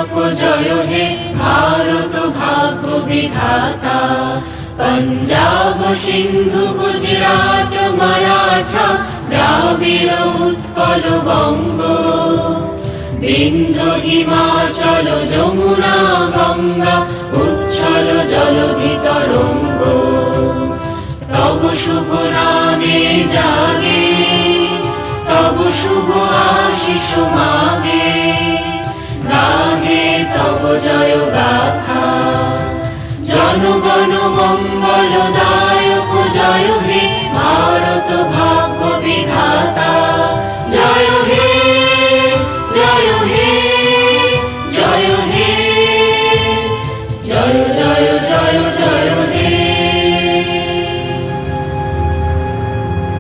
তিলক জয় হে ভারত ভাগ্য বিধাতা। पंजाब सिंधु गुजरात मराठा द्राविड़ उत्कल बंग बिंध्य हिमाचल यमुना गंगा उच्छल जलधि तरंग तब शुभ नामे जागे तब शुभ आशीष मागे गाहे तब जय गाथा जनगण मंगल।